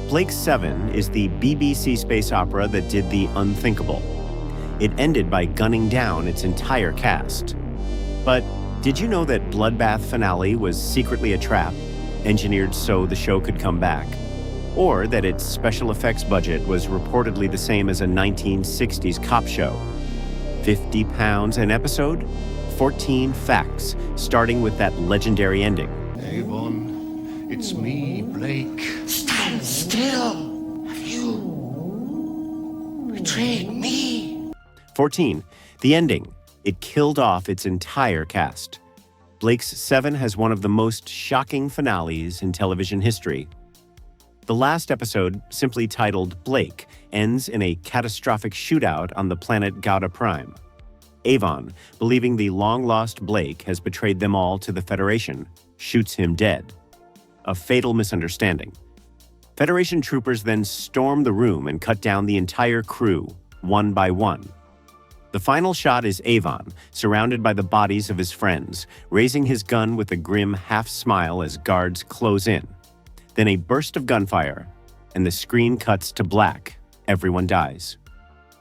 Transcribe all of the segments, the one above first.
Blake's 7 is the BBC space opera that did the unthinkable. It ended by gunning down its entire cast. But did you know that Bloodbath finale was secretly a trap, engineered so the show could come back? Or that its special effects budget was reportedly the same as a 1960s cop show? £50 an episode? 14 facts, starting with that legendary ending. Avon, it's me, Blake. Stand still! Have you betrayed me? 14. The ending. It killed off its entire cast. Blake's 7 has one of the most shocking finales in television history. The last episode, simply titled Blake, ends in a catastrophic shootout on the planet Gauda Prime. Avon, believing the long-lost Blake has betrayed them all to the Federation, shoots him dead. A fatal misunderstanding. Federation troopers then storm the room and cut down the entire crew, one by one. The final shot is Avon, surrounded by the bodies of his friends, raising his gun with a grim half-smile as guards close in. Then a burst of gunfire, and the screen cuts to black. Everyone dies.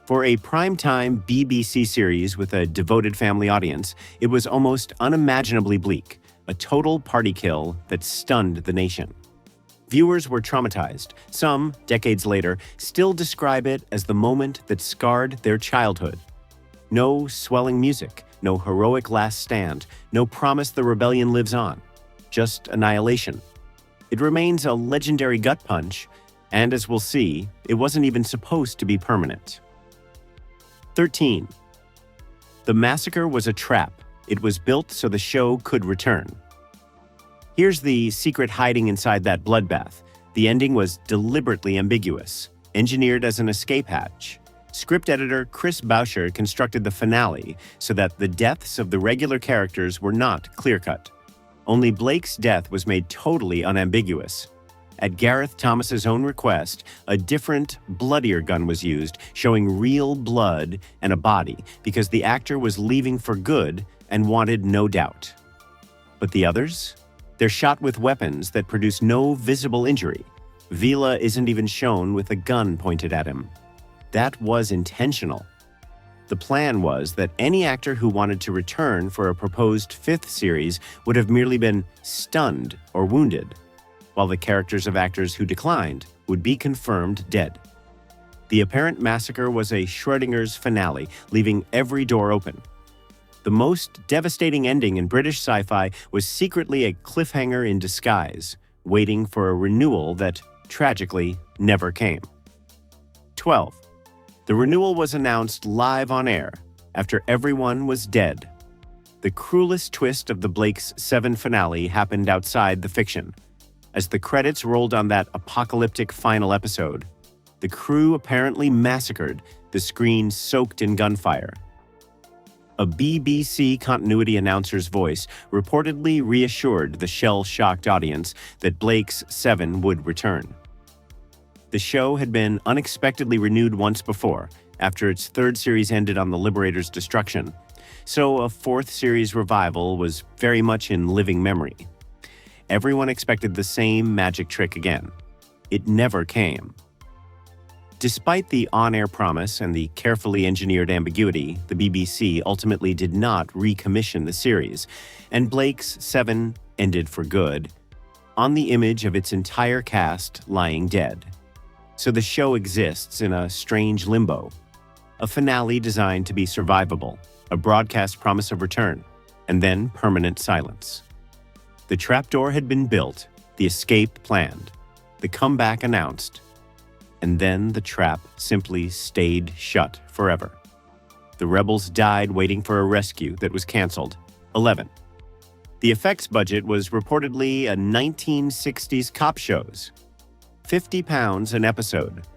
For a primetime BBC series with a devoted family audience, it was almost unimaginably bleak, a total party kill that stunned the nation. Viewers were traumatized. Some, decades later, still describe it as the moment that scarred their childhood. No swelling music, no heroic last stand, no promise the rebellion lives on. Just annihilation. It remains a legendary gut punch, and as we'll see, it wasn't even supposed to be permanent. 13. The massacre was a trap. It was built so the show could return. Here's the secret hiding inside that bloodbath. The ending was deliberately ambiguous, engineered as an escape hatch. Script editor Chris Boucher constructed the finale so that the deaths of the regular characters were not clear-cut. Only Blake's death was made totally unambiguous. At Gareth Thomas's own request, a different, bloodier gun was used, showing real blood and a body, because the actor was leaving for good and wanted no doubt. But the others? They're shot with weapons that produce no visible injury. Vila isn't even shown with a gun pointed at him. That was intentional. The plan was that any actor who wanted to return for a proposed 5th series would have merely been stunned or wounded, while the characters of actors who declined would be confirmed dead. The apparent massacre was a Schrodinger's finale, leaving every door open. The most devastating ending in British sci-fi was secretly a cliffhanger in disguise, waiting for a renewal that, tragically, never came. 12. The renewal was announced live on air, after everyone was dead. The cruelest twist of the Blake's 7 finale happened outside the fiction. As the credits rolled on that apocalyptic final episode, the crew apparently massacred, the screen soaked in gunfire. A BBC continuity announcer's voice reportedly reassured the shell-shocked audience that Blake's 7 would return. The show had been unexpectedly renewed once before, after its 3rd series ended on the Liberator's destruction, so a 4th series revival was very much in living memory. Everyone expected the same magic trick again. It never came. Despite the on-air promise and the carefully engineered ambiguity, the BBC ultimately did not recommission the series, and Blake's 7 ended for good, on the image of its entire cast lying dead. So the show exists in a strange limbo, a finale designed to be survivable, a broadcast promise of return, and then permanent silence. The trapdoor had been built, the escape planned, the comeback announced, and then the trap simply stayed shut forever. The rebels died waiting for a rescue that was canceled. 11. The effects budget was reportedly a 1960s cop show's. £50 an episode.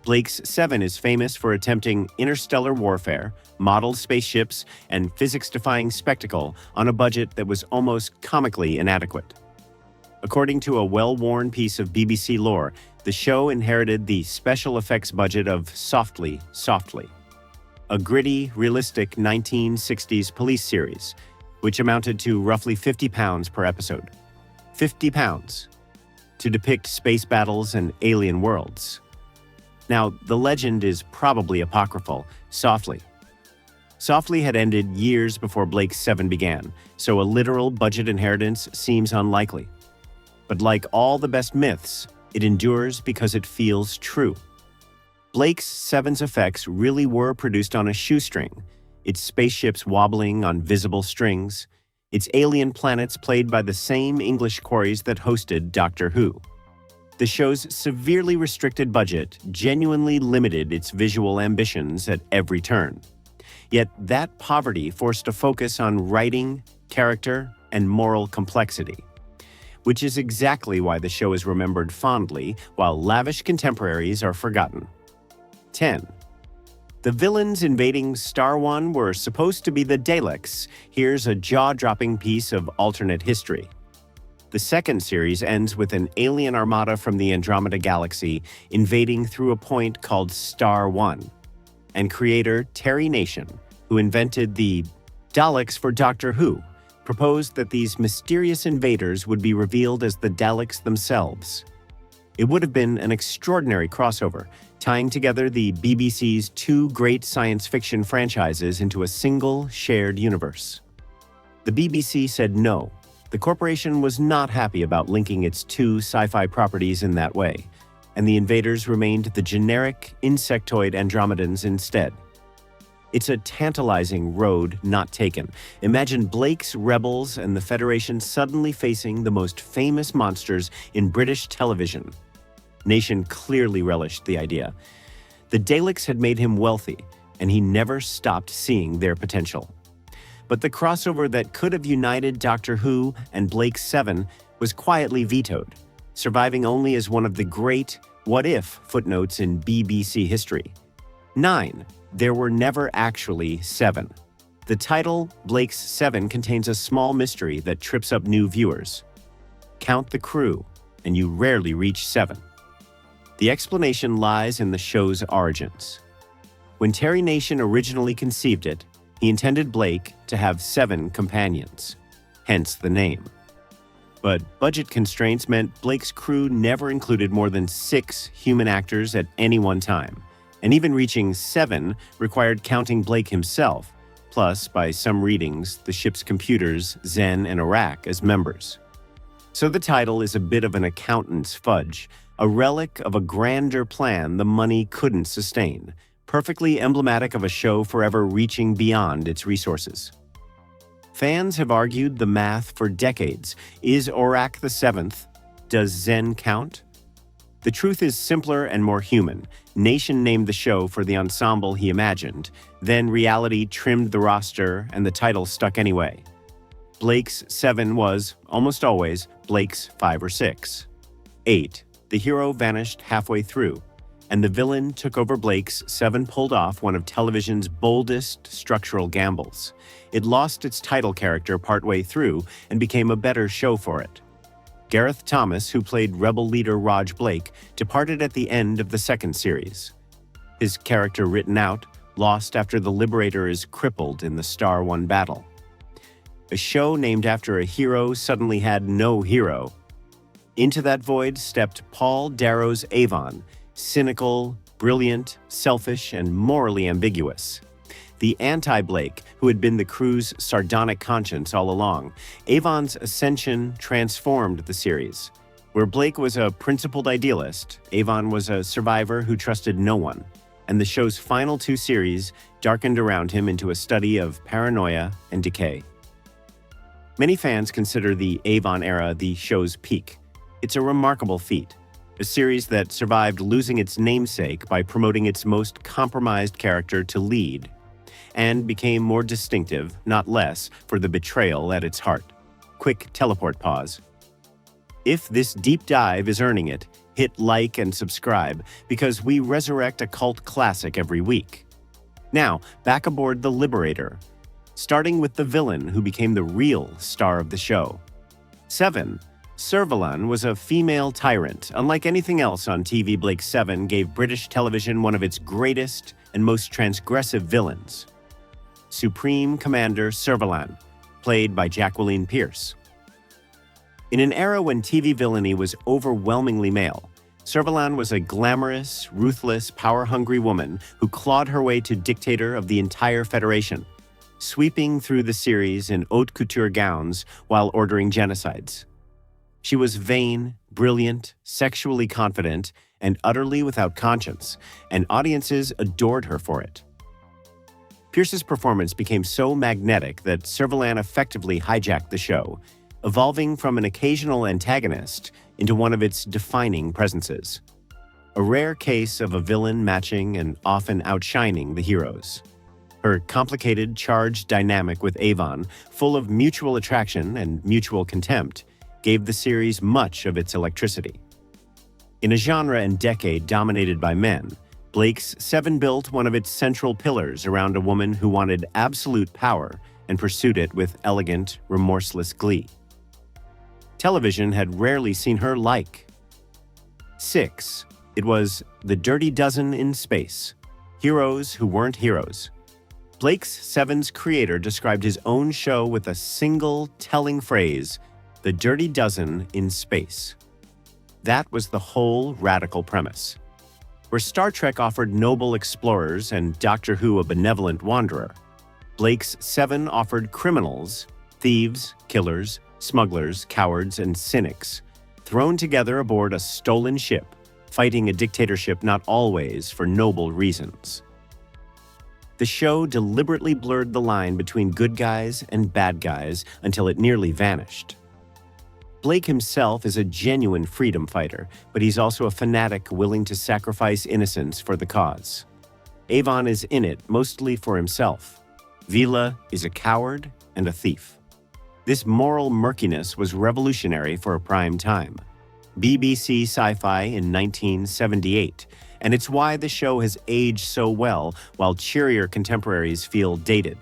Blake's 7 is famous for attempting interstellar warfare, modeled spaceships, and physics-defying spectacle on a budget that was almost comically inadequate. According to a well-worn piece of BBC lore, the show inherited the special effects budget of Softly, Softly, a gritty, realistic 1960s police series, which amounted to roughly £50 per episode. £50. to depict space battles and alien worlds. Now, the legend is probably apocryphal. Softly had ended years before Blake's 7 began, so a literal budget inheritance seems unlikely. But like all the best myths, it endures because it feels true. Blake's 7's effects really were produced on a shoestring, its spaceships wobbling on visible strings, its alien planets played by the same English quarries that hosted Doctor Who. The show's severely restricted budget genuinely limited its visual ambitions at every turn. Yet that poverty forced a focus on writing, character, and moral complexity, which is exactly why the show is remembered fondly while lavish contemporaries are forgotten. 10. The villains invading Star One were supposed to be the Daleks. Here's a jaw-dropping piece of alternate history. The second series ends with an alien armada from the Andromeda Galaxy invading through a point called Star One, and creator Terry Nation, who invented the Daleks for Doctor Who, proposed that these mysterious invaders would be revealed as the Daleks themselves. It would have been an extraordinary crossover, tying together the BBC's two great science fiction franchises into a single shared universe. The BBC said no. The corporation was not happy about linking its two sci-fi properties in that way, and the invaders remained the generic insectoid Andromedans instead. It's a tantalizing road not taken. Imagine Blake's rebels and the Federation suddenly facing the most famous monsters in British television. Nation clearly relished the idea. The Daleks had made him wealthy, and he never stopped seeing their potential. But the crossover that could have united Doctor Who and Blake's 7 was quietly vetoed, surviving only as one of the great what-if footnotes in BBC history. 9. There were never actually 7. The title, Blake's 7, contains a small mystery that trips up new viewers. Count the crew, and you rarely reach 7. The explanation lies in the show's origins. When Terry Nation originally conceived it, he intended Blake to have 7 companions, hence the name. But budget constraints meant Blake's crew never included more than 6 human actors at any one time, and even reaching 7 required counting Blake himself, plus, by some readings, the ship's computers, Zen and Iraq, as members. So the title is a bit of an accountant's fudge, a relic of a grander plan the money couldn't sustain, perfectly emblematic of a show forever reaching beyond its resources. Fans have argued the math for decades. Is Iraq the 7th? Does Zen count? The truth is simpler and more human. Nation named the show for the ensemble he imagined. Then reality trimmed the roster and the title stuck anyway. Blake's 7 was, almost always, Blake's 5 or 6. 8. The hero vanished halfway through, and the villain took over. Blake's 7 pulled off one of television's boldest structural gambles. It lost its title character partway through and became a better show for it. Gareth Thomas, who played rebel leader Raj Blake, departed at the end of the second series. His character written out, lost after the Liberator is crippled in the Star One battle. A show named after a hero suddenly had no hero. Into that void stepped Paul Darrow's Avon, cynical, brilliant, selfish, and morally ambiguous. The anti-Blake, who had been the crew's sardonic conscience all along. Avon's ascension transformed the series. Where Blake was a principled idealist, Avon was a survivor who trusted no one, and the show's final 2 series darkened around him into a study of paranoia and decay. Many fans consider the Avon era the show's peak. It's a remarkable feat, a series that survived losing its namesake by promoting its most compromised character to lead, and became more distinctive, not less, for the betrayal at its heart. Quick teleport pause. If this deep dive is earning it, hit like and subscribe, because we resurrect a cult classic every week. Now, back aboard the Liberator, starting with the villain who became the real star of the show. 7. Servalan was a female tyrant. Unlike anything else on TV, Blake 7 gave British television one of its greatest and most transgressive villains. Supreme Commander Servalan, played by Jacqueline Pearce. In an era when TV villainy was overwhelmingly male, Servalan was a glamorous, ruthless, power-hungry woman who clawed her way to dictator of the entire Federation, sweeping through the series in haute couture gowns while ordering genocides. She was vain, brilliant, sexually confident, and utterly without conscience, and audiences adored her for it. Pierce's performance became so magnetic that Servalan effectively hijacked the show, evolving from an occasional antagonist into one of its defining presences. A rare case of a villain matching and often outshining the heroes. Her complicated, charged dynamic with Avon, full of mutual attraction and mutual contempt, gave the series much of its electricity. In a genre and decade dominated by men, Blake's Seven built one of its central pillars around a woman who wanted absolute power and pursued it with elegant, remorseless glee. Television had rarely seen her like. 6. It was The Dirty Dozen in Space. Heroes who weren't heroes. Blake's Seven's creator described his own show with a single telling phrase, The Dirty Dozen in Space. That was the whole radical premise. Where Star Trek offered noble explorers and Doctor Who a benevolent wanderer, Blake's Seven offered criminals, thieves, killers, smugglers, cowards, and cynics, thrown together aboard a stolen ship, fighting a dictatorship not always for noble reasons. The show deliberately blurred the line between good guys and bad guys until it nearly vanished. Blake himself is a genuine freedom fighter, but he's also a fanatic willing to sacrifice innocence for the cause. Avon is in it mostly for himself. Vila is a coward and a thief. This moral murkiness was revolutionary for a prime time. BBC Sci-Fi in 1978, and it's why the show has aged so well while cheerier contemporaries feel dated.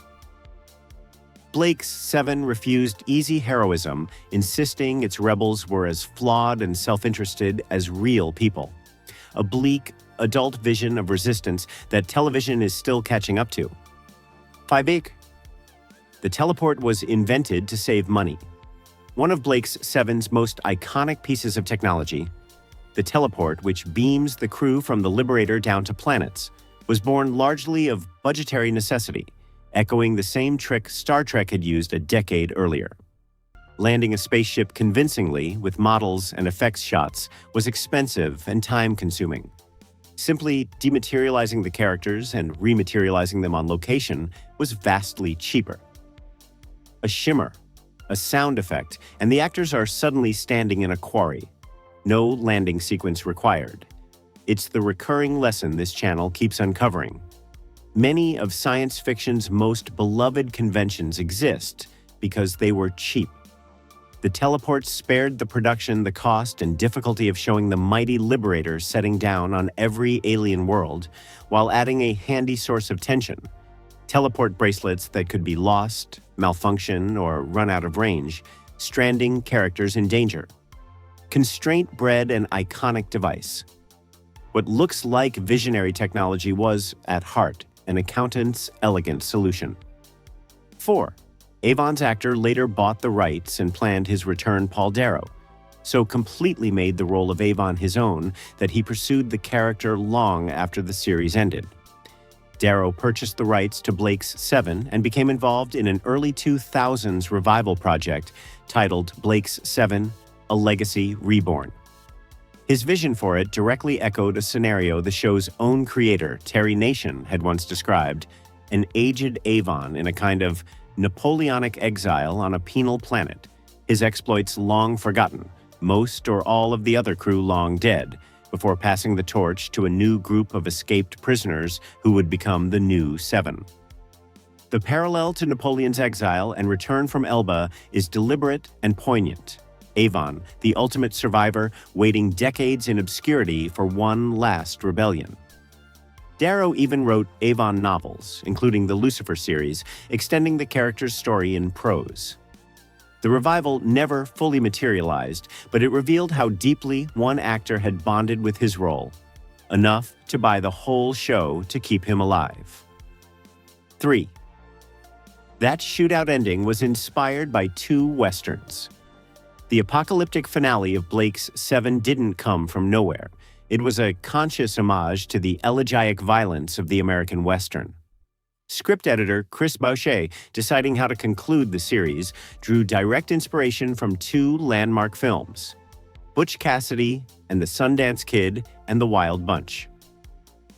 Blake's Seven refused easy heroism, insisting its rebels were as flawed and self-interested as real people. A bleak, adult vision of resistance that television is still catching up to. 5. The teleport was invented to save money. One of Blake's Seven's most iconic pieces of technology, the teleport, which beams the crew from the Liberator down to planets, was born largely of budgetary necessity, echoing the same trick Star Trek had used a decade earlier. Landing a spaceship convincingly with models and effects shots was expensive and time-consuming. Simply dematerializing the characters and rematerializing them on location was vastly cheaper. A shimmer, a sound effect, and the actors are suddenly standing in a quarry. No landing sequence required. It's the recurring lesson this channel keeps uncovering. Many of science fiction's most beloved conventions exist because they were cheap. The teleport spared the production the cost and difficulty of showing the mighty Liberator setting down on every alien world, while adding a handy source of tension. Teleport bracelets that could be lost, malfunction, or run out of range, stranding characters in danger. Constraint bred an iconic device. What looks like visionary technology was, at heart, an accountant's elegant solution. 4. Avon's actor later bought the rights and planned his return Paul Darrow, so completely made the role of Avon his own that he pursued the character long after the series ended. Darrow purchased the rights to Blake's Seven and became involved in an early 2000s revival project titled Blake's Seven: A Legacy Reborn. His vision for it directly echoed a scenario the show's own creator, Terry Nation, had once described: an aged Avon in a kind of Napoleonic exile on a penal planet, his exploits long forgotten, most or all of the other crew long dead, before passing the torch to a new group of escaped prisoners who would become the new Seven. The parallel to Napoleon's exile and return from Elba is deliberate and poignant. Avon, the ultimate survivor, waiting decades in obscurity for one last rebellion. Darrow even wrote Avon novels, including the Lucifer series, extending the character's story in prose. The revival never fully materialized, but it revealed how deeply one actor had bonded with his role, enough to buy the whole show to keep him alive. 3. That shootout ending was inspired by two westerns. The apocalyptic finale of Blake's 7 didn't come from nowhere. It was a conscious homage to the elegiac violence of the American Western. Script editor Chris Boucher, deciding how to conclude the series, drew direct inspiration from 2 landmark films, Butch Cassidy and the Sundance Kid and the Wild Bunch.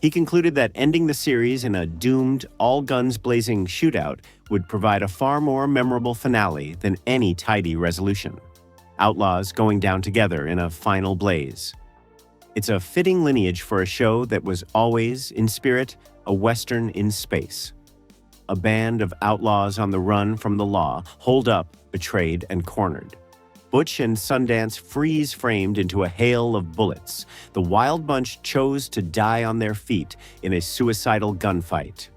He concluded that ending the series in a doomed, all-guns-blazing shootout would provide a far more memorable finale than any tidy resolution. Outlaws going down together in a final blaze. It's a fitting lineage for a show that was always, in spirit, a Western in space. A band of outlaws on the run from the law, holed up, betrayed, and cornered. Butch and Sundance freeze-framed into a hail of bullets. The Wild Bunch chose to die on their feet in a suicidal gunfight.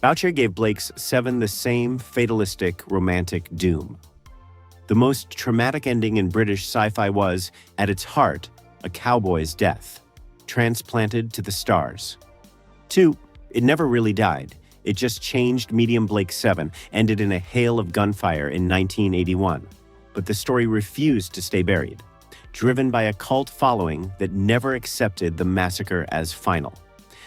Boucher gave Blake's 7 the same fatalistic, romantic doom. The most traumatic ending in British sci-fi was, at its heart, a cowboy's death, transplanted to the stars. 2, it never really died. It just changed medium Blake 7, ended in a hail of gunfire in 1981. But the story refused to stay buried, driven by a cult following that never accepted the massacre as final.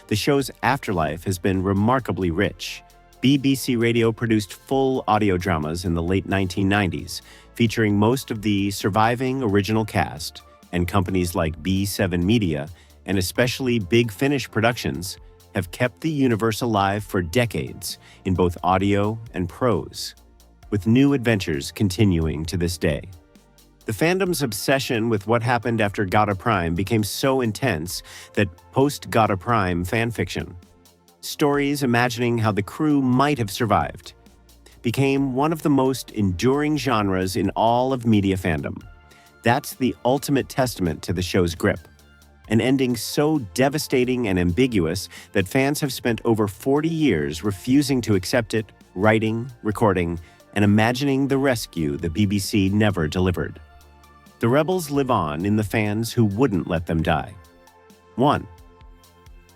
The show's afterlife has been remarkably rich. BBC Radio produced full audio dramas in the late 1990s, featuring most of the surviving original cast, and companies like B7 Media, and especially Big Finish Productions, have kept the universe alive for decades in both audio and prose, with new adventures continuing to this day. The fandom's obsession with what happened after Gata Prime became so intense that post-Gata Prime fanfiction, stories imagining how the crew might have survived, became one of the most enduring genres in all of media fandom. That's the ultimate testament to the show's grip. An ending so devastating and ambiguous that fans have spent over 40 years refusing to accept it, writing, recording, and imagining the rescue the BBC never delivered. The rebels live on in the fans who wouldn't let them die. 1.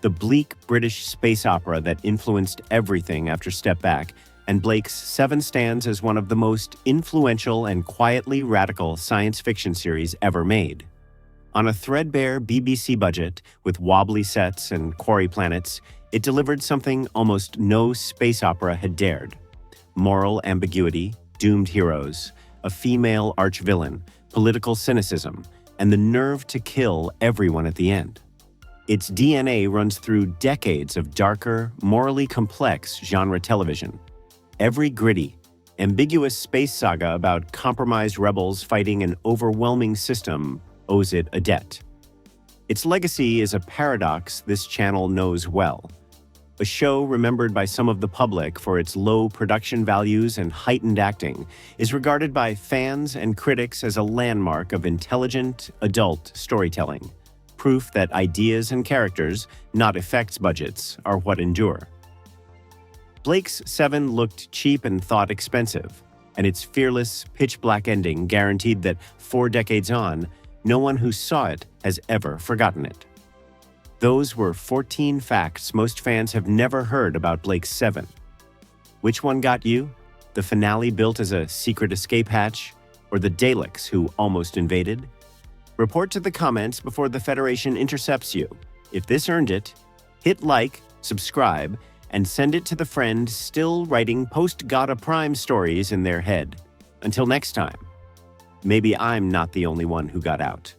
The bleak British space opera that influenced everything after Step Back, and Blake's 7 stands as one of the most influential and quietly radical science fiction series ever made. On a threadbare BBC budget, with wobbly sets and quarry planets, it delivered something almost no space opera had dared. Moral ambiguity, doomed heroes, a female arch-villain, political cynicism, and the nerve to kill everyone at the end. Its DNA runs through decades of darker, morally complex genre television. Every gritty, ambiguous space saga about compromised rebels fighting an overwhelming system owes it a debt. Its legacy is a paradox this channel knows well. A show remembered by some of the public for its low production values and heightened acting is regarded by fans and critics as a landmark of intelligent, adult storytelling, proof that ideas and characters, not effects budgets, are what endure. Blake's 7 looked cheap and thought expensive, and its fearless, pitch-black ending guaranteed that 4 decades on, no one who saw it has ever forgotten it. Those were 14 facts most fans have never heard about Blake's 7. Which one got you? The finale built as a secret escape hatch, or the Daleks who almost invaded? Report to the comments before the Federation intercepts you. If this earned it, hit like, subscribe, and send it to the friend still writing post-Gata Prime stories in their head. Until next time, maybe I'm not the only one who got out.